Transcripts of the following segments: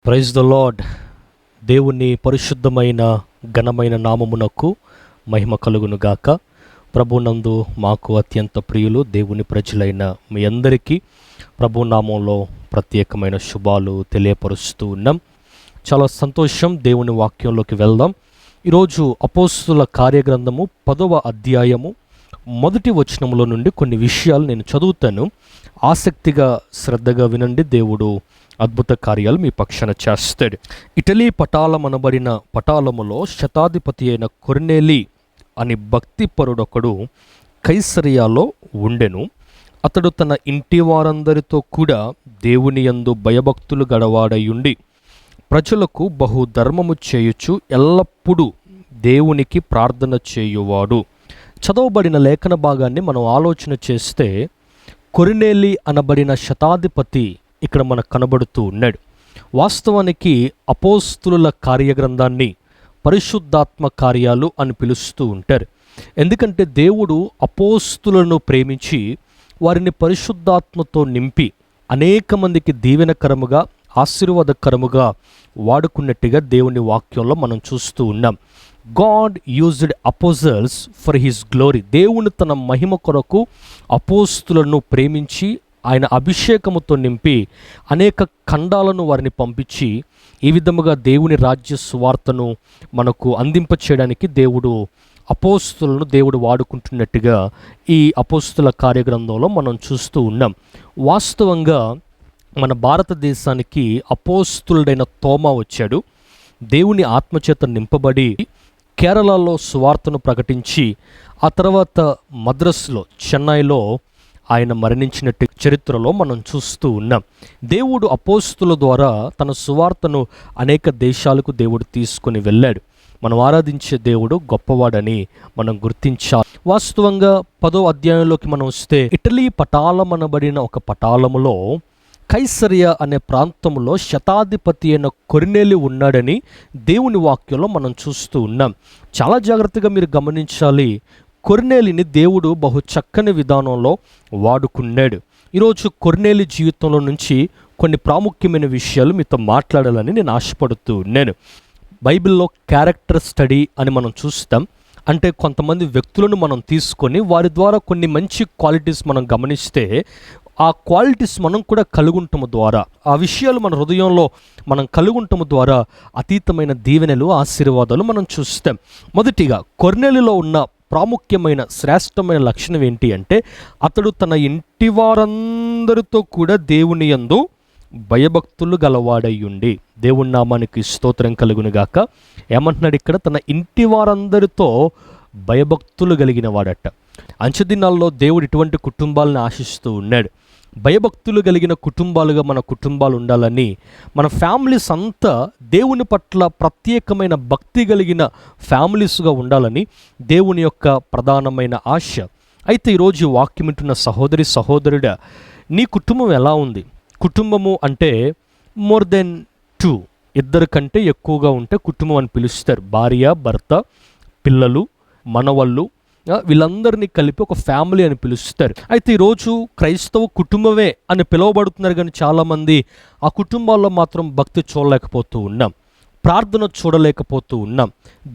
Praise the lord. దేవుని పరిశుద్ధమైన ఘనమైన నామమునకు మహిమ కలుగును గాక. ప్రభునందు మాకు అత్యంత ప్రియులు దేవుని ప్రజలైన మీ అందరికీ ప్రభు నామంలో ప్రత్యేకమైన శుభాలు తెలియపరుస్తూ ఉన్నాం. చాలా సంతోషం. దేవుని వాక్యంలోకి వెళ్దాం. ఈరోజు అపోస్తుల కార్యగ్రంథము 10వ అధ్యాయము మొదటి వచనములో నుండి కొన్ని విషయాలు నేను చదువుతాను. ఆసక్తిగా శ్రద్ధగా వినండి. దేవుడు అద్భుత కార్యాలు మీ పక్షాన చేస్తాడు. ఇటలీ పటాలమనబడిన పటాలములో శతాధిపతి అయిన కొర్నేలి అని భక్తిపరుడొకడు కైసరియాలో ఉండెను. అతడు తన ఇంటి వారందరితో కూడా దేవుని యందు భయభక్తులు గడవాడయుండి ప్రజలకు బహుధర్మము చేయుచు ఎల్లప్పుడూ దేవునికి ప్రార్థన చేయువాడు. చదవబడిన లేఖన భాగాన్ని మనం ఆలోచన చేస్తే కొర్నేలి అనబడిన శతాధిపతి ఇక్కడ మనకు కనబడుతూ ఉన్నాడు. వాస్తవానికి అపోస్తుల కార్యగ్రంథాన్ని పరిశుద్ధాత్మ కార్యాలు అని పిలుస్తూ ఉంటారు. ఎందుకంటే దేవుడు అపోస్తులను ప్రేమించి వారిని పరిశుద్ధాత్మతో నింపి అనేక మందికి దీవెనకరముగా ఆశీర్వాదకరముగా వాడుకున్నట్టుగా దేవుని వాక్యంలో మనం చూస్తూ ఉన్నాం. God used అపోజల్స్ for his glory. దేవుని తన మహిమ కొరకు అపోస్తులను ప్రేమించి ఆయన అభిషేకముతో నింపి అనేక ఖండాలను వారిని పంపించి ఈ విధముగా దేవుని రాజ్య సువార్తను మనకు అందింపచేయడానికి అపోస్తులను దేవుడు వాడుకుంటున్నట్టుగా ఈ అపోస్తుల కార్యగ్రంథంలో మనం చూస్తూ ఉన్నాం. వాస్తవంగా మన భారతదేశానికి అపోస్తులుడైన తోమా వచ్చాడు. దేవుని ఆత్మచేత నింపబడి కేరళలో సువార్తను ప్రకటించి ఆ తర్వాత మద్రాసులో చెన్నైలో ఆయన మరణించినట్టు చరిత్రలో మనం చూస్తూ ఉన్నాం. దేవుడు అపోస్తుల ద్వారా తన సువార్తను అనేక దేశాలకు దేవుడు తీసుకొని వెళ్ళాడు. మనం ఆరాధించే దేవుడు గొప్పవాడని మనం గుర్తించాలి. వాస్తవంగా 10వ అధ్యాయంలోకి మనం వస్తే ఇటలీ పటాలమనబడిన ఒక పటాలములో కైసరియా అనే ప్రాంతంలో శతాధిపతి అయిన కొర్నేలి ఉన్నాడని దేవుని వాక్యంలో మనం చూస్తూ ఉన్నాం. చాలా జాగ్రత్తగా మీరు గమనించాలి. కొర్నేలిని దేవుడు బహు చక్కని విధానంలో వాడుకున్నాడు. ఈరోజు కొర్నేలి జీవితంలో నుంచి కొన్ని ప్రాముఖ్యమైన విషయాలు మీతో మాట్లాడాలని నేను ఆశపడుతూ ఉన్నాను. బైబిల్లో క్యారెక్టర్ స్టడీ అని మనం చూస్తాం. అంటే కొంతమంది వ్యక్తులను మనం తీసుకొని వారి ద్వారా కొన్ని మంచి క్వాలిటీస్ మనం గమనిస్తే ఆ క్వాలిటీస్ మనం కూడా కలుగుంటము ద్వారా, ఆ విషయాలు మన హృదయంలో మనం కలుగుంటము ద్వారా అతీతమైన దీవెనలు ఆశీర్వాదాలు మనం చూస్తాం. మొదటిగా కొర్నేలిలో ఉన్న ప్రాముఖ్యమైన శ్రేష్టమైన లక్షణం ఏంటి అంటే అతడు తన ఇంటి వారందరితో కూడా దేవుని యందు భయభక్తులు గలవాడయ్యుండి. దేవుని నామానికి స్తోత్రం కలుగునుగాక. ఏమంటున్నాడు ఇక్కడ? తన ఇంటి వారందరితో భయభక్తులు కలిగిన వాడట. అంచెదినాల్లో దేవుడు ఇటువంటి కుటుంబాలను ఆశిస్తూ ఉన్నాడు. భయభక్తులు కలిగిన కుటుంబాలుగా మన కుటుంబాలు ఉండాలని, మన ఫ్యామిలీస్ అంతా దేవుని పట్ల ప్రత్యేకమైన భక్తి కలిగిన ఫ్యామిలీస్గా ఉండాలని దేవుని యొక్క ప్రధానమైన ఆశ. అయితే ఈరోజు వాక్యం వింటున్న సహోదరి సహోదరుడా, నీ కుటుంబం ఎలా ఉంది? కుటుంబము అంటే మోర్ దెన్ 2, ఇద్దరు కంటే ఎక్కువగా ఉంటే కుటుంబం అని పిలుస్తారు. భార్య, భర్త, పిల్లలు, మనవళ్ళు, వీళ్ళందరినీ కలిపి ఒక ఫ్యామిలీ అని పిలుస్తారు. అయితే ఈరోజు క్రైస్తవ కుటుంబమే అని పిలువబడుతున్నారు, కానీ చాలామంది ఆ కుటుంబాల్లో మాత్రం భక్తి చూడలేకపోతూ ఉన్నాం, ప్రార్థన చూడలేకపోతూ ఉన్నాం,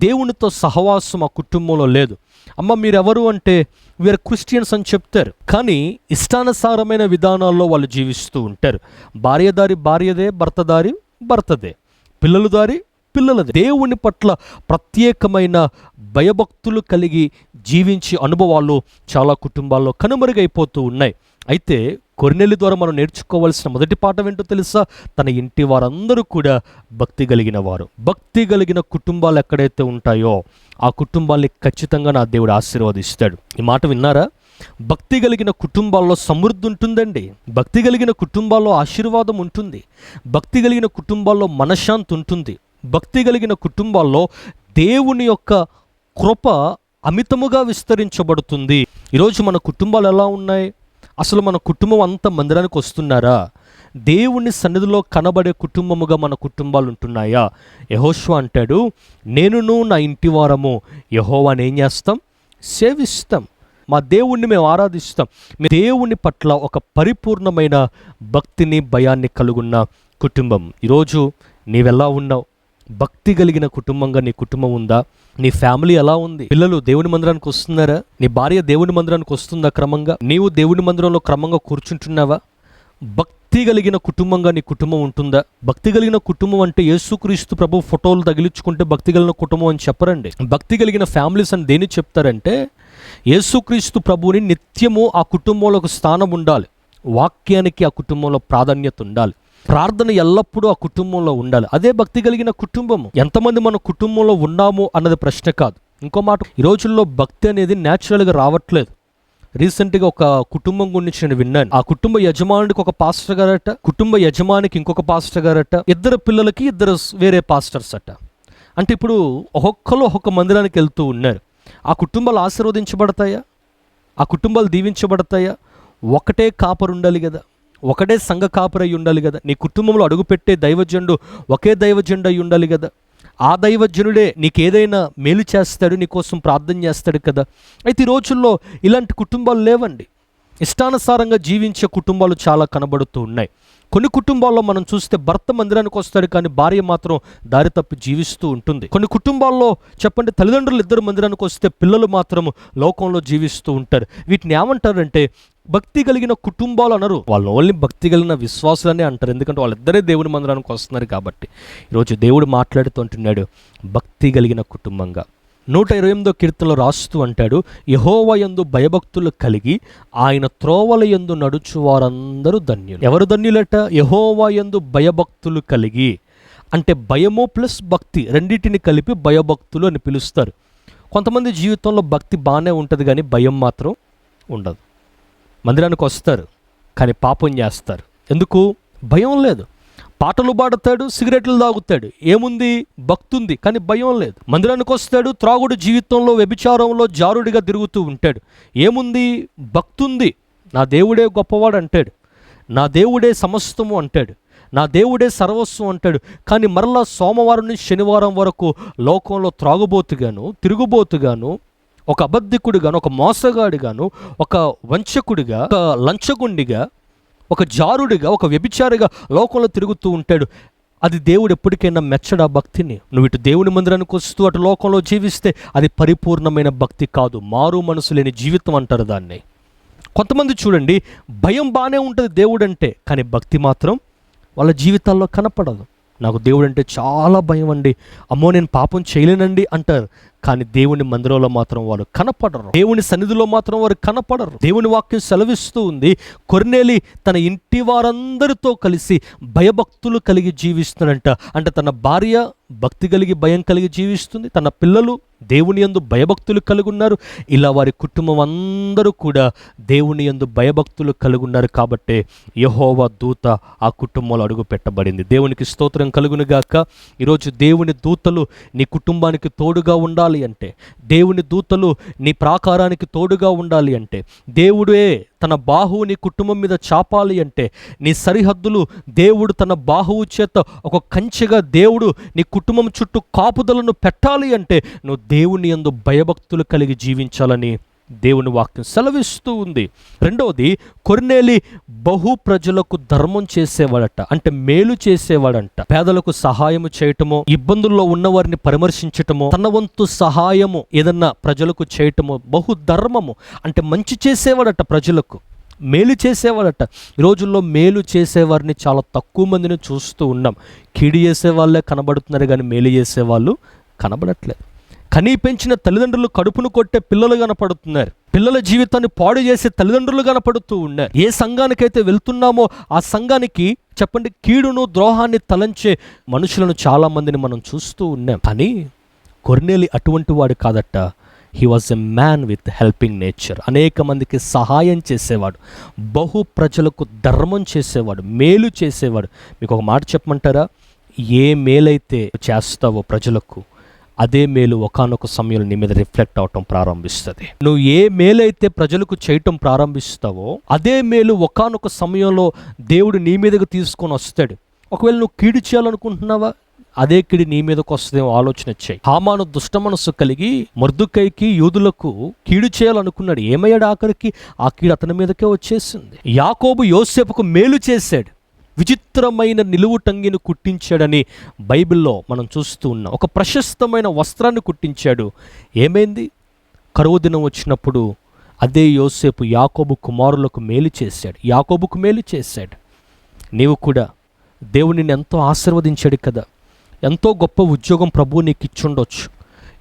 దేవునితో సహవాసం ఆ కుటుంబంలో లేదు. అమ్మ మీరెవరు అంటే వీరు క్రిస్టియన్స్ అని చెప్తారు, కానీ ఇష్టానుసారమైన విధానాల్లో వాళ్ళు జీవిస్తూ ఉంటారు. భార్య దారి భార్యదే, భర్త దారి భర్తదే, పిల్లలు దారి పిల్లలదే. దేవుని పట్ల ప్రత్యేకమైన భయభక్తులు కలిగి జీవించే అనుభవాలు చాలా కుటుంబాల్లో కనుమరుగైపోతూ ఉన్నాయి. అయితే కొర్నేలి ద్వారా మనం నేర్చుకోవాల్సిన మొదటి పాఠం ఏంటో తెలుసా? తన ఇంటి వారందరూ కూడా భక్తి కలిగిన వారు. భక్తి కలిగిన కుటుంబాలు ఎక్కడైతే ఉంటాయో ఆ కుటుంబాల్ని ఖచ్చితంగా నా దేవుడు ఆశీర్వదిస్తాడు. ఈ మాట విన్నారా? భక్తి కలిగిన కుటుంబాల్లో సమృద్ధి ఉంటుందండి. భక్తి కలిగిన కుటుంబాల్లో ఆశీర్వాదం ఉంటుంది. భక్తి కలిగిన కుటుంబాల్లో మనశ్శాంతి ఉంటుంది. భక్తి కలిగిన కుటుంబాల్లో దేవుని యొక్క కృప అమితముగా విస్తరించబడుతుంది. ఈరోజు మన కుటుంబాలు ఎలా ఉన్నాయి? అసలు మన కుటుంబం అంతా మందిరానికి వస్తున్నారా? దేవుని సన్నిధిలో కనబడే కుటుంబముగా మన కుటుంబాలు ఉంటున్నాయా? యెహోషువ అంటాడు, నేనును నా ఇంటి వారము యెహోవాని ఏం చేస్తాం? సేవిస్తాం. మా దేవుణ్ణి మేము ఆరాధిస్తాం. మీ దేవుని పట్ల ఒక పరిపూర్ణమైన భక్తిని భయాన్ని కలుగున్న కుటుంబం. ఈరోజు నీవెలా ఉన్నావు? భక్తి కలిగిన కుటుంబంగా నీ కుటుంబం ఉందా? నీ ఫ్యామిలీ ఎలా ఉంది? పిల్లలు దేవుని మందిరానికి వస్తున్నారా? నీ భార్య దేవుని మందిరానికి వస్తుందా క్రమంగా? నీవు దేవుని మందిరంలో క్రమంగా కూర్చుంటున్నావా? భక్తి కలిగిన కుటుంబంగా నీ కుటుంబం ఉంటుందా? భక్తి కలిగిన కుటుంబం అంటే యేసుక్రీస్తు ప్రభు ఫోటోలు తగిలించుకుంటే భక్తి కలిగిన కుటుంబం అని చెప్పరండి. భక్తి కలిగిన ఫ్యామిలీస్ అని దేని చెప్తారంటే, యేసుక్రీస్తు ప్రభువుని నిత్యము ఆ కుటుంబంలో ఒక స్థానం ఉండాలి, వాక్యానికి ఆ కుటుంబంలో ప్రాధాన్యత ఉండాలి, ప్రార్థన ఎల్లప్పుడూ ఆ కుటుంబంలో ఉండాలి. అదే భక్తి కలిగిన కుటుంబము. ఎంతమంది మన కుటుంబంలో ఉన్నాము అన్నది ప్రశ్న కాదు. ఇంకో మాట, ఈ రోజుల్లో భక్తి అనేది న్యాచురల్గా రావట్లేదు. రీసెంట్గా ఒక కుటుంబం గురించి నేను విన్నాను. ఆ కుటుంబ యజమానికి ఒక పాస్టర్ గారట, కుటుంబ యజమానికి ఇంకొక పాస్టర్ గారట, ఇద్దరు పిల్లలకి ఇద్దరు వేరే పాస్టర్స్ అట. అంటే ఇప్పుడు ఒక్కొక్కరు ఒక్కొక్క మందిరానికి వెళ్తూ ఉన్నారు. ఆ కుటుంబాలు ఆశీర్వదించబడతాయా? ఆ కుటుంబాలు దీవించబడతాయా? ఒకటే కాపరు ఉండాలి కదా, ఒకటే సంఘ కాపరై ఉండాలి కదా. నీ కుటుంబంలో అడుగుపెట్టే దైవజనుడు ఒకే దైవజనుడు అయి ఉండాలి కదా. ఆ దైవజనుడే నీకేదైనా మేలు చేస్తాడు, నీకోసం ప్రార్థన చేస్తాడు కదా. అయితే ఈ రోజుల్లో ఇలాంటి కుటుంబాలు లేవండి. ఇష్టానుసారంగా జీవించే కుటుంబాలు చాలా కనబడుతూ ఉన్నాయి. కొన్ని కుటుంబాల్లో మనం చూస్తే భర్త మందిరానికి వస్తాడు కానీ భార్య మాత్రం దారి తప్పి జీవిస్తూ ఉంటుంది. కొన్ని కుటుంబాల్లో చెప్పండి, తల్లిదండ్రులు ఇద్దరు మందిరానికి వస్తే పిల్లలు మాత్రం లోకంలో జీవిస్తూ ఉంటారు. వీటిని ఏమంటారంటే భక్తి కలిగిన కుటుంబాలు అనరు, వాళ్ళు ఓన్లీ భక్తి కలిగిన విశ్వాసులనే అంటారు. ఎందుకంటే వాళ్ళిద్దరే దేవుని మందిరానికి వస్తున్నారు కాబట్టి. ఈరోజు దేవుడు మాట్లాడుతుంటున్నాడు భక్తి కలిగిన కుటుంబంగా. 128వ కీర్తనలో రాస్తూ అంటాడు, యెహోవా యందు భయభక్తులు కలిగి ఆయన త్రోవల యందు నడుచు వారందరూ ధన్యులు. ఎవరు ధన్యులట? యెహోవా యందు భయభక్తులు కలిగి. అంటే భయము ప్లస్ భక్తి రెండింటిని కలిపి భయభక్తులు అని పిలుస్తారు. కొంతమంది జీవితంలో భక్తి బాగానే ఉంటుంది కానీ భయం మాత్రం ఉండదు. మందిరానికి వస్తారు కానీ పాపం చేస్తారు. ఎందుకు? భయం లేదు. పాటలు పాడతాడు, సిగరెట్లు తాగుతాడు, ఏముంది? భక్తుంది కానీ భయం లేదు. మందిరానికి వస్తాడు, త్రాగుడు జీవితంలో వ్యభిచారంలో జారుడిగా తిరుగుతూ ఉంటాడు, ఏముంది? భక్తుంది. నా దేవుడే గొప్పవాడు అంటాడు, నా దేవుడే సమస్తము అంటాడు, నా దేవుడే సర్వస్వం అంటాడు. కానీ మరలా సోమవారం నుంచి శనివారం వరకు లోకంలో త్రాగుబోతుగాను, తిరుగుబోతుగాను, ఒక అబద్ధికుడిగాను, ఒక మోసగాడిగాను, ఒక వంచకుడిగా, ఒక లంచగుండిగా, ఒక జారుడిగా, ఒక వ్యభిచారిగా లోకంలో తిరుగుతూ ఉంటాడు. అది దేవుడు ఎప్పటికైనా మెచ్చడా భక్తిని? నువ్వు ఇటు దేవుని మందిరానికి వస్తూ అటు లోకంలో జీవిస్తే అది పరిపూర్ణమైన భక్తి కాదు, మారు మనసు లేని జీవితం అంటారు దాన్ని. కొంతమంది చూడండి, భయం బాగానే ఉంటుంది దేవుడు అంటే, కానీ భక్తి మాత్రం వాళ్ళ జీవితాల్లో కనపడదు. నాకు దేవుడు అంటే చాలా భయం అండి, అమ్మో నేను పాపం చేయలేనండి అంటారు. కానీ దేవుని మందిరంలో మాత్రం వారు కనపడరు, దేవుని సన్నిధిలో మాత్రం వారు కనపడరు. దేవుని వాక్యం సెలవిస్తూ ఉంది, కొర్నేలి తన ఇంటి వారందరితో కలిసి భయభక్తులు కలిగి జీవిస్తున్నాడంట. అంటే తన భార్య భక్తి కలిగి భయం కలిగి జీవిస్తుంది, తన పిల్లలు దేవుని యందు భయభక్తులు కలిగి ఉన్నారు. ఇలా వారి కుటుంబం అందరూ కూడా దేవుని యందు భయభక్తులు కలిగి ఉన్నారు. కాబట్టే యెహోవా దూత ఆ కుటుంబంలో అడుగు పెట్టబడింది. దేవునికి స్తోత్రం కలుగునుగాక. ఈరోజు దేవుని దూతలు నీ కుటుంబానికి తోడుగా ఉండాలి అంటే, దేవుని దూతలు నీ ప్రాకారానికి తోడుగా ఉండాలి అంటే, దేవుడే తన బాహువు నీ కుటుంబం మీద చాపాలి అంటే, నీ సరిహద్దులు దేవుడు తన బాహువు చేత ఒక కంచెగా దేవుడు నీ కుటుంబం చుట్టూ కాపుదలను పెట్టాలి అంటే, నువ్వు దేవుని యందు భయభక్తులు కలిగి జీవించాలని దేవుని వాక్యం సెలవిస్తూ ఉంది. రెండవది, కొర్నేలి బహు ప్రజలకు ధర్మం చేసేవాడట, అంటే మేలు చేసేవాడంట. పేదలకు సహాయము చేయటమో, ఇబ్బందుల్లో ఉన్నవారిని పరామర్శించటమో, తన వంతు సహాయము ఏదన్నా ప్రజలకు చేయటమో బహు ధర్మము. అంటే మంచి చేసేవాడట, ప్రజలకు మేలు చేసేవాడట. ఈ రోజుల్లో మేలు చేసేవారిని చాలా తక్కువ మందిని చూస్తూ ఉన్నాం. కీడు చేసేవాళ్ళే కనబడుతున్నారు కానీ మేలు చేసేవాళ్ళు కనబడట్లేదు. కనీ పెంచిన తల్లిదండ్రులు కడుపును కొట్టే పిల్లలు కనపడుతున్నారు, పిల్లల జీవితాన్ని పాడు చేసే తల్లిదండ్రులు కనపడుతూ ఉన్నారు. ఏ సంఘానికైతే వెళ్తున్నామో ఆ సంఘానికి చెప్పండి కీడును ద్రోహాన్ని తలంచే మనుషులను చాలా మందిని మనం చూస్తూ ఉన్నాం. కానీ కొర్నేలి అటువంటి వాడు కాదట. He was a man with helping nature. అనేక మందికి సహాయం చేసేవాడు, బహు ప్రజలకు ధర్మం చేసేవాడు, మేలు చేసేవాడు. మీకు ఒక మాట చెప్పమంటారా? ఏ మేలైతే చేస్తావో ప్రజలకు, అదే మేలు ఒకానొక సమయంలో నీ మీద రిఫ్లెక్ట్ అవటం ప్రారంభిస్తుంది. నువ్వు ఏ మేలైతే ప్రజలకు చేయటం ప్రారంభిస్తావో అదే మేలు ఒకానొక సమయంలో దేవుడు నీ మీదకు తీసుకొని వస్తాడు. ఒకవేళ నువ్వు కీడు చేయాలనుకుంటున్నావా, అదే కీడు నీ మీదకు వస్తుందేమో ఆలోచన చేయి. హామాను దుష్ట మనస్సు కలిగి మొర్దెకైకి యూదులకు కీడు చేయాలనుకున్నాడు. ఏమయ్యాడు? ఆఖరికి ఆ కీడు అతని మీదకే వచ్చేసింది. యాకోబు యోసేపుకు మేలు చేశాడు, విచిత్రమైన నిలువుటంగిని కుట్టించాడని బైబిల్లో మనం చూస్తూ ఉన్నాం. ఒక ప్రశస్తమైన వస్త్రాన్ని కుట్టించాడు. ఏమైంది? కరువు దినం వచ్చినప్పుడు అదే యోసేపు యాకోబు కుమారులకు మేలు చేశాడు, యాకోబుకు మేలు చేశాడు. నీవు కూడా దేవుడు నిన్ను ఎంతో ఆశీర్వదించాడు కదా, ఎంతో గొప్ప ఉద్యోగం ప్రభువు నీకు ఇచ్చుండొచ్చు,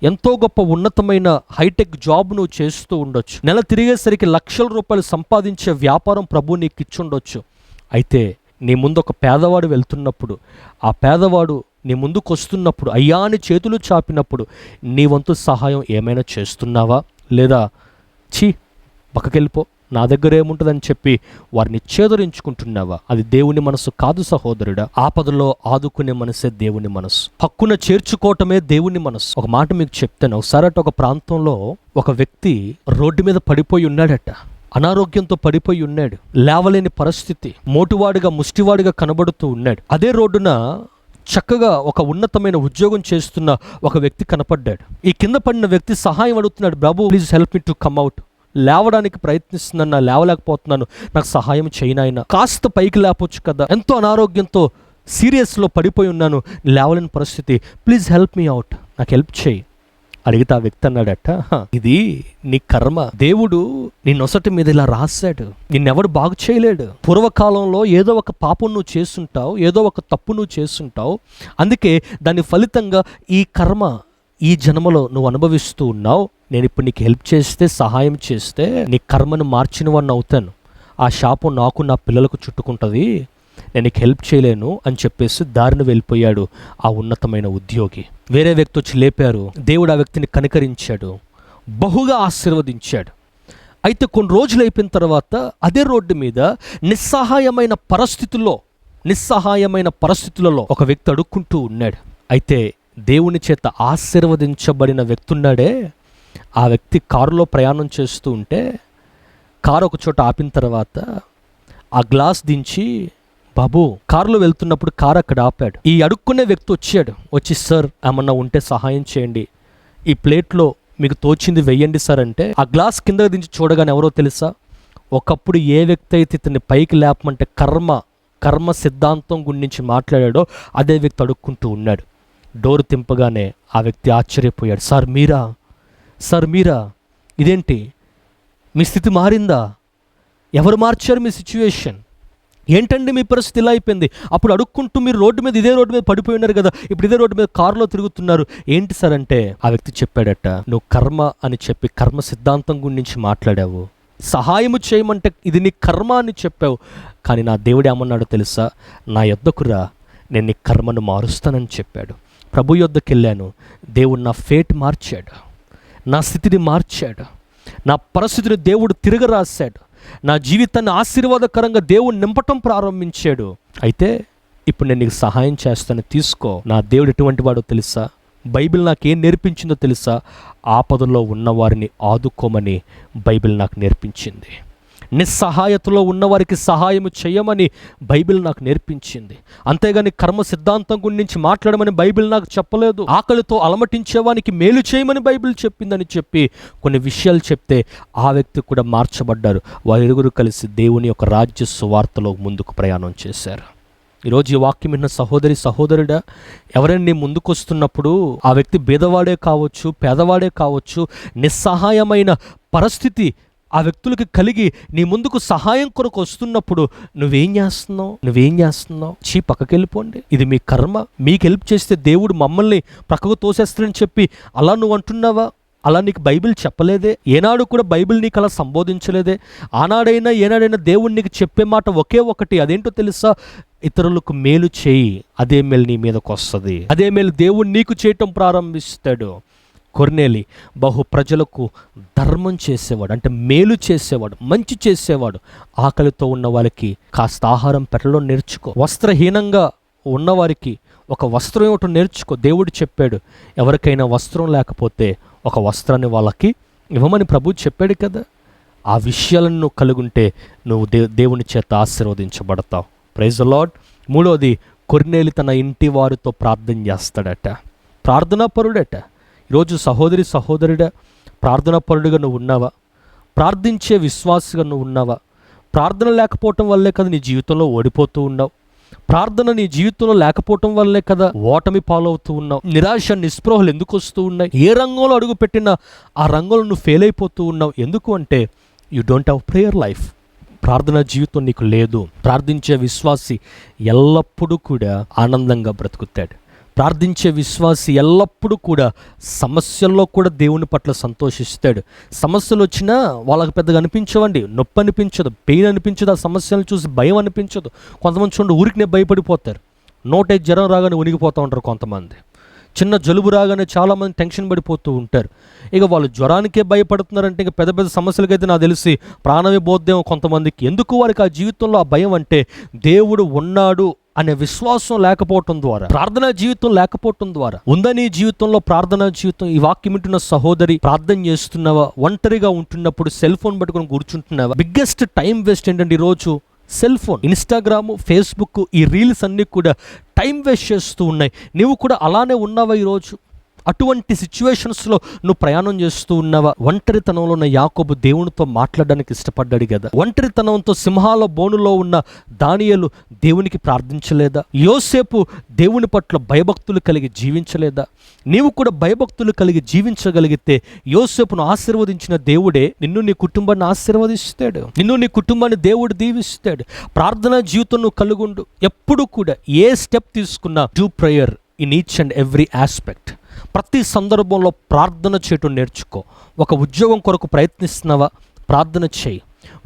ఎంతో గొప్ప ఉన్నతమైన హైటెక్ జాబ్ నువ్వు చేస్తూ ఉండొచ్చు, నెల తిరిగేసరికి లక్షల రూపాయలు సంపాదించే వ్యాపారం ప్రభువు నీకు ఇచ్చుండొచ్చు. అయితే నీ ముందు ఒక పేదవాడు వెళ్తున్నప్పుడు, ఆ పేదవాడు నీ ముందుకు వస్తున్నప్పుడు అయ్యా అని చేతులు చాపినప్పుడు నీ వంతు సహాయం ఏమైనా చేస్తున్నావా? లేదా ఛీ పక్కకెళ్ళిపో, నా దగ్గర ఏముంటుందని చెప్పి వారిని చేదరించుకుంటున్నావా? అది దేవుని మనసు కాదు సహోదరుడా. ఆపదలో ఆదుకునే మనసే దేవుని మనసు, హక్కున చేర్చుకోవటమే దేవుని మనసు. ఒక మాట మీకు చెప్తాను. ఒకసారి ఒక ప్రాంతంలో ఒక వ్యక్తి రోడ్డు మీద పడిపోయి ఉన్నాడట, అనారోగ్యంతో పడిపోయి ఉన్నాడు, లేవలేని పరిస్థితి, మోటువాడిగా ముష్టివాడిగా కనబడుతూ ఉన్నాడు. అదే రోడ్డున చక్కగా ఒక ఉన్నతమైన ఉద్యోగం చేస్తున్న ఒక వ్యక్తి కనపడ్డాడు. ఈ కింద పడిన వ్యక్తి సహాయం అడుగుతున్నాడు, బాబు please help me to come out, లేవడానికి ప్రయత్నిస్తున్నాను, లేవలేకపోతున్నాను, నాకు సహాయం చేయనాయన, కాస్త పైకి లేపొచ్చు కదా, ఎంతో అనారోగ్యంతో సీరియస్లో పడిపోయి ఉన్నాను, లేవలేని పరిస్థితి, ప్లీజ్ హెల్ప్ మీ అవుట్, నాకు హెల్ప్ చేయి అడిగితే ఆ వ్యక్తి అన్నాడట, ఇది నీ కర్మ, దేవుడు నీ నొసటి మీద ఇలా రాశాడు, నిన్నెవడు బాగు చేయలేడు. పూర్వకాలంలో ఏదో ఒక పాపం నువ్వు చేస్తుంటావు, ఏదో ఒక తప్పు నువ్వు చేస్తుంటావు, అందుకే దాని ఫలితంగా ఈ కర్మ ఈ జన్మలో నువ్వు అనుభవిస్తూ ఉన్నావు. నేను ఇప్పుడు నీకు హెల్ప్ చేస్తే, సహాయం చేస్తే నీ కర్మను మార్చిన వాడిని అవుతాను, ఆ శాపం నాకు నా పిల్లలకు చుట్టుకుంటుంది, నేను నీకు హెల్ప్ చేయలేను అని చెప్పేసి దారిని వెళ్ళిపోయాడు ఆ ఉన్నతమైన ఉద్యోగి. వేరే వ్యక్తి వచ్చి లేపారు, దేవుడు ఆ వ్యక్తిని కనికరించాడు, బహుగా ఆశీర్వదించాడు. అయితే కొన్ని రోజులు అయిపోయిన తర్వాత అదే రోడ్డు మీద నిస్సహాయమైన పరిస్థితులలో ఒక వ్యక్తి అడుక్కుంటూ ఉన్నాడు. అయితే దేవుని చేత ఆశీర్వదించబడిన వ్యక్తి ఉన్నాడే, ఆ వ్యక్తి కారులో ప్రయాణం చేస్తూ ఉంటే కారు ఒక చోట ఆపిన తర్వాత ఆ గ్లాస్ దించి, బాబు కారులో వెళ్తున్నప్పుడు కారు అక్కడ ఆపాడు. ఈ అడుక్కునే వ్యక్తి వచ్చి సార్ ఏమన్నా ఉంటే సహాయం చేయండి, ఈ ప్లేట్లో మీకు తోచింది వెయ్యండి సార్ అంటే, ఆ గ్లాస్ కింద దించి చూడగానే ఎవరో తెలుసా? ఒకప్పుడు ఏ వ్యక్తి అయితే ఇతన్ని పైకి లేపమంటే కర్మ సిద్ధాంతం గురించి మాట్లాడాడో అదే వ్యక్తి అడుక్కుంటూ ఉన్నాడు. డోర్ తింపగానే ఆ వ్యక్తి ఆశ్చర్యపోయాడు, సార్ మీరా, ఇదేంటి మీ స్థితి మారిందా? ఎవరు మార్చారు మీ సిచ్యువేషన్? ఏంటండి మీ పరిస్థితి ఇలా అయిపోయింది? అప్పుడు అడుక్కుంటూ మీరు ఇదే రోడ్డు మీద పడిపోయి ఉన్నారు కదా, ఇప్పుడు ఇదే రోడ్డు మీద కారులో తిరుగుతున్నారు, ఏంటి సార్ అంటే ఆ వ్యక్తి చెప్పాడట, నువ్వు కర్మ అని చెప్పి కర్మ సిద్ధాంతం గురించి మాట్లాడావు, సహాయము చేయమంటే ఇది నీ కర్మ అని చెప్పావు, కానీ నా దేవుడు ఏమన్నాడో తెలుసా? నా యొద్దకు రా, నేను నీ కర్మను మారుస్తానని చెప్పాడు. ప్రభు యొద్దకు వెళ్ళాను, దేవుడు నా ఫేట్ మార్చాడు, నా స్థితిని మార్చాడు, నా పరిస్థితిని దేవుడు తిరగరాశాడు, నా జీవితాన్ని ఆశీర్వాదకరంగా దేవుడు నింపటం ప్రారంభించాడు. అయితే ఇప్పుడు నేను నీకు సహాయం చేస్తాను, తీసుకో. నా దేవుడు ఎటువంటి వాడో తెలుసా? బైబిల్ నాకేం నేర్పించిందో తెలుసా? ఆపదలో ఉన్నవారిని ఆదుకోమని బైబిల్ నాకు నేర్పించింది. నిస్సహాయతలో ఉన్నవారికి సహాయం చేయమని బైబిల్ నాకు నేర్పించింది. అంతేగాని కర్మ సిద్ధాంతం గురించి మాట్లాడమని బైబిల్ నాకు చెప్పలేదు. ఆకలితో అలమటించేవానికి మేలు చేయమని బైబిల్ చెప్పిందని చెప్పి కొన్ని విషయాలు చెప్తే ఆ వ్యక్తి కూడా మార్చబడ్డారు. వారిరువురు కలిసి దేవుని యొక్క రాజ్య సువార్తలో ముందుకు ప్రయాణం చేశారు. ఈరోజు ఈ వాక్యం విన్న సహోదరుడా, ఎవరైనా నీ ముందుకు వస్తున్నప్పుడు ఆ వ్యక్తి బీదవాడే కావచ్చు, పేదవాడే కావచ్చు, నిస్సహాయమైన పరిస్థితి ఆ వ్యక్తులకి కలిగి నీ ముందుకు సహాయం కొరకు వస్తున్నప్పుడు నువ్వేం చేస్తున్నావు? పక్కకి వెళ్ళిపోండి, ఇది మీ కర్మ, మీకు హెల్ప్ చేస్తే దేవుడు మమ్మల్ని ప్రక్కకు తోసేస్తాడని చెప్పి అలా నువ్వు అంటున్నావా? అలా నీకు బైబిల్ చెప్పలేదే, ఏనాడు కూడా బైబిల్ నీకు అలా సంబోధించలేదే. ఆనాడైనా ఏనాడైనా దేవుడు నీకు చెప్పే మాట ఒకే ఒకటి, అదేంటో తెలుసా? ఇతరులకు మేలు చేయి, అదే మేలు నీ మీదకు వస్తుంది, అదే మేలు దేవుడు నీకు చేయటం ప్రారంభిస్తాడు. కొర్నేలి బహు ప్రజలకు ధర్మం చేసేవాడు, అంటే మేలు చేసేవాడు, మంచి చేసేవాడు. ఆకలితో ఉన్న వాళ్ళకి కాస్త ఆహారం పెట్టడం నేర్చుకో. వస్త్రహీనంగా ఉన్నవారికి ఒక వస్త్రం ఏమిటో నేర్చుకో. దేవుడు చెప్పాడు, ఎవరికైనా వస్త్రం లేకపోతే ఒక వస్త్రాన్ని వాళ్ళకి ఇవ్వమని ప్రభు చెప్పాడు కదా. ఆ విషయాలను నువ్వు కలుగుంటే నువ్వు దేవుని చేత ఆశీర్వదించబడతావు. Praise the lord. మూడోది, కొర్నేలి తన ఇంటి వారితో ప్రార్థన చేస్తాడట, ప్రార్థనాపరుడట. ఈరోజు సహోదరుడా, ప్రార్థనాపరుడిగా నువ్వు ఉన్నావా? ప్రార్థించే విశ్వాసిగా నువ్వు ఉన్నావా? ప్రార్థన లేకపోవటం వల్లే కదా నీ జీవితంలో ఓడిపోతూ ఉన్నావు. ప్రార్థన నీ జీవితంలో లేకపోవటం వల్లే కదా ఓటమి పాలవుతూ ఉన్నావు. నిరాశ నిస్పృహలు ఎందుకు వస్తూ ఉన్నాయి? ఏ రంగంలో అడుగు పెట్టినా ఆ రంగంలో నువ్వు ఫెయిల్ అయిపోతూ ఉన్నావు. ఎందుకు అంటే you don't have prayer life. ప్రార్థనా జీవితం నీకు లేదు. ప్రార్థించే విశ్వాసి ఎల్లప్పుడూ కూడా ఆనందంగా బ్రతుకుతాడు. ప్రార్థించే విశ్వాసి ఎల్లప్పుడూ కూడా సమస్యల్లో కూడా దేవుని పట్ల సంతోషిస్తాడు. సమస్యలు వచ్చినా వాళ్ళకి పెద్దగా అనిపించవండి, నొప్పి అనిపించదు, పెయిన్ అనిపించదు, ఆ సమస్యలను చూసి భయం అనిపించదు. కొంతమంది చూడండి ఊరికినే భయపడిపోతారు. నోటే జ్వరం రాగానే ఉనిగిపోతూ ఉంటారు. కొంతమంది చిన్న జలుబు రాగానే చాలామంది టెన్షన్ పడిపోతూ ఉంటారు. ఇక వాళ్ళు జ్వరానికే భయపడుతున్నారంటే ఇక పెద్ద పెద్ద సమస్యలకైతే నాకు తెలిసి ప్రాణమే బోద్దేమో కొంతమందికి. ఎందుకు వారికి ఆ జీవితంలో ఆ భయం అంటే దేవుడు ఉన్నాడు అనే విశ్వాసం లేకపోవటం ద్వారా, ప్రార్థనా జీవితం లేకపోవటం ద్వారా. ఉందా నీ జీవితంలో ప్రార్థనా జీవితం? ఈ వాక్యం వింటున్న సహోదరి, ప్రార్థన చేస్తున్నావా? ఒంటరిగా ఉంటున్నప్పుడు సెల్ ఫోన్ పట్టుకొని కూర్చుంటున్నావా? బిగ్గెస్ట్ టైం వేస్ట్ ఏంటంటే ఈరోజు సెల్ ఫోన్, ఇన్స్టాగ్రామ్, ఫేస్బుక్, ఈ రీల్స్ అన్నీ కూడా టైం వేస్ట్ చేస్తూ ఉన్నాయి. నీవు కూడా అలానే ఉన్నావా ఈరోజు? అటువంటి సిచ్యువేషన్స్లో నువ్వు ప్రయాణం చేస్తూ ఉన్నావా? ఒంటరితనంలో ఉన్న యాకోబు దేవునితో మాట్లాడడానికి ఇష్టపడ్డాడు కదా. ఒంటరితనంతో సింహాల బోనులో ఉన్న దానియేలు దేవునికి ప్రార్థించలేదా? యోసేపు దేవుని పట్ల భయభక్తులు కలిగి జీవించలేదా? నీవు కూడా భయభక్తులు కలిగి జీవించగలిగితే యోసేపును ఆశీర్వదించిన దేవుడే నిన్ను నీ కుటుంబాన్ని ఆశీర్వదిస్తాడు. నిన్ను నీ కుటుంబాన్ని దేవుడు దీవిస్తాడు. ప్రార్థనా జీవితం నువ్వు కలుగుండు. ఎప్పుడు కూడా ఏ స్టెప్ తీసుకున్నా do prayer in each and every aspect. ప్రతి సందర్భంలో ప్రార్థన చేయటం నేర్చుకో. ఒక ఉద్యోగం కొరకు ప్రయత్నిస్తున్నావా? ప్రార్థన చేయి.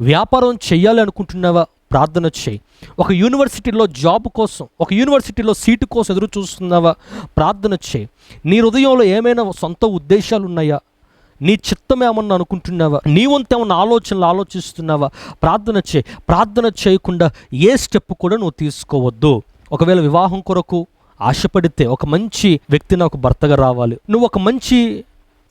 వ్యాపారం చేయాలి అనుకుంటున్నావా? ప్రార్థన చేయి. ఒక యూనివర్సిటీలో జాబ్ కోసం, ఒక యూనివర్సిటీలో సీటు కోసం ఎదురు చూస్తున్నావా? ప్రార్థన చేయి. నీ హృదయంలో ఏమైనా సొంత ఉద్దేశాలు ఉన్నాయా? నీ చిత్తం ఏమన్నా అనుకుంటున్నావా? నీ వంతు ఏమన్నా ఆలోచనలు ఆలోచిస్తున్నావా? ప్రార్థన చేయి. ప్రార్థన చేయకుండా ఏ స్టెప్ కూడా నువ్వు తీసుకోవద్దు. ఒకవేళ వివాహం కొరకు ఆశపడితే, ఒక మంచి వ్యక్తి నాకు భర్తగా రావాలి, నువ్వు ఒక మంచి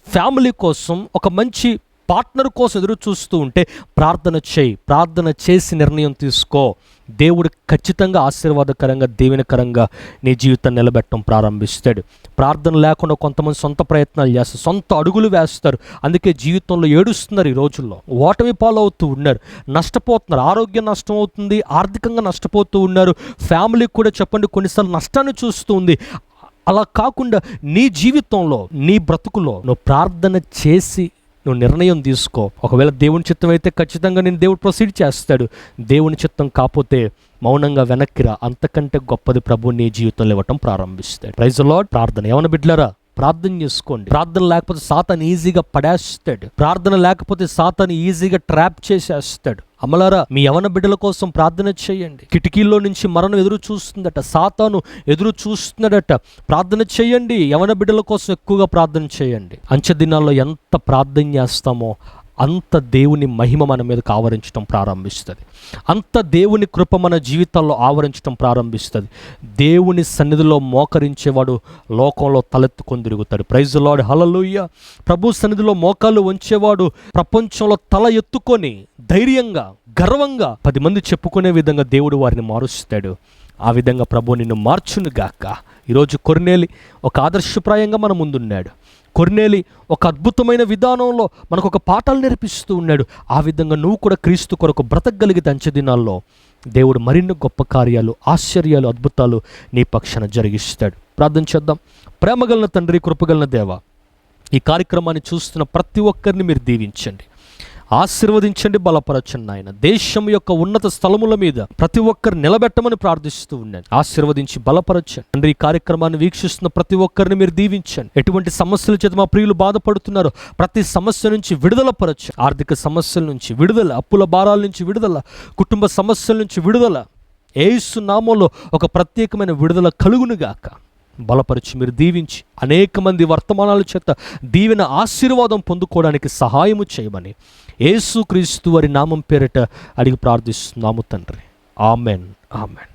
ఫ్యామిలీ కోసం, ఒక మంచి పార్ట్నర్ కోసం ఎదురు చూస్తూ ఉంటే ప్రార్థన చేయి. ప్రార్థన చేసి నిర్ణయం తీసుకో. దేవుడు ఖచ్చితంగా ఆశీర్వాదకరంగా, దీవెనకరంగా నీ జీవితాన్ని నిలబెట్టడం ప్రారంభిస్తాడు. ప్రార్థన లేకుండా కొంతమంది సొంత ప్రయత్నాలు చేస్తారు, సొంత అడుగులు వేస్తారు. అందుకే జీవితంలో ఏడుస్తున్నారు. ఈ రోజుల్లో ఓటమి పాలవుతూ ఉన్నారు, నష్టపోతున్నారు. ఆరోగ్యం నష్టం అవుతుంది, ఆర్థికంగా నష్టపోతూ ఉన్నారు. ఫ్యామిలీకి కూడా చెప్పండి కొన్నిసార్లు నష్టాన్ని చూస్తూ ఉంది. అలా కాకుండా నీ జీవితంలో, నీ బ్రతుకులో నువ్వు ప్రార్థన చేసి నువ్వు నిర్ణయం తీసుకో. ఒకవేళ దేవుని చిత్తం అయితే ఖచ్చితంగా నేను దేవుడు ప్రొసీడ్ చేస్తాడు. దేవుని చిత్తం కాకపోతే మౌనంగా వెనక్కిరా. అంతకంటే గొప్పది ప్రభు నీ జీవితంలో ఇవ్వటం ప్రారంభిస్తాడు. Praise the lord. ప్రార్థన ఏమన్నా బిడ్డలారా, ప్రార్థన చేసుకోండి. ప్రార్థన లేకపోతే సాతాను ఈజీగా పడేస్తాడు. ప్రార్థన లేకపోతే సాతాను ఈజీగా ట్రాప్ చేసేస్తాడు. అమలారా, మీ యవన బిడ్డల కోసం ప్రార్థన చేయండి. కిటికీల్లో నుంచి మరణం ఎదురు చూస్తుందట, సాతాను ఎదురు చూస్తున్నాడట. ప్రార్థన చేయండి. యవన బిడ్డల కోసం ఎక్కువగా ప్రార్థన చేయండి. అంచె దినాల్లో ఎంత ప్రార్థన చేస్తామో అంత దేవుని మహిమ మన మీదకి ఆవరించడం ప్రారంభిస్తుంది. అంత దేవుని కృప మన జీవితాల్లో ఆవరించడం ప్రారంభిస్తుంది. దేవుని సన్నిధిలో మోకరించేవాడు లోకంలో తలెత్తుకొని తిరుగుతాడు. Praise the lord. హల్లెలూయా. ప్రభు సన్నిధిలో మోకాళ్ళు వంచేవాడు ప్రపంచంలో తల ఎత్తుకొని ధైర్యంగా, గర్వంగా 10 మంది చెప్పుకునే విధంగా దేవుడు వారిని మారుస్తాడు. ఆ విధంగా ప్రభు నిన్ను మార్చును గాక. ఈరోజు కొర్నేలి ఒక ఆదర్శప్రాయంగా మన ముందున్నాడు. కొర్నేలి ఒక అద్భుతమైన విధానంలో మనకు ఒక పాఠాలు నేర్పిస్తూ ఉన్నాడు. ఆ విధంగా నువ్వు కూడా క్రీస్తు కొరకు బ్రతకగలిగితే అంచె దినాల్లో దేవుడు మరిన్ని గొప్ప కార్యాలు, ఆశ్చర్యాలు, అద్భుతాలు నీ పక్షాన జరిగిస్తాడు. ప్రార్థన చేద్దాం. ప్రేమగలన తండ్రి, కృపగలన దేవ, ఈ కార్యక్రమాన్ని చూస్తున్న ప్రతి ఒక్కరిని మీరు దీవించండి, ఆశీర్వదించండి, బలపరచండి ఆయన. దేశం యొక్క ఉన్నత స్థలముల మీద ప్రతి ఒక్కరు నిలబెట్టమని ప్రార్థిస్తూ ఉన్నాను. ఆశీర్వదించి బలపరచండి తండ్రి. ఈ కార్యక్రమాన్ని వీక్షిస్తున్న ప్రతి ఒక్కరిని మీరు దీవించండి. ఎటువంటి సమస్యల చేత మా ప్రియులు బాధపడుతున్నారో ప్రతి సమస్య నుంచి విడుదల పరచండి. ఆర్థిక సమస్యల నుంచి విడుదల, అప్పుల భారాల నుంచి విడుదల, కుటుంబ సమస్యల నుంచి విడుదల. యేసు నామములో ఒక ప్రత్యేకమైన విడుదల కలుగునుగాక. బలపరిచి మీరు దీవించి అనేక మంది వర్తమానాల చేత దీవెన ఆశీర్వాదం పొందుకోవడానికి సహాయము చేయమని యేసుక్రీస్తు వారి నామం పేరిట అడిగి ప్రార్థిస్తున్నాము తండ్రి. Amen, amen.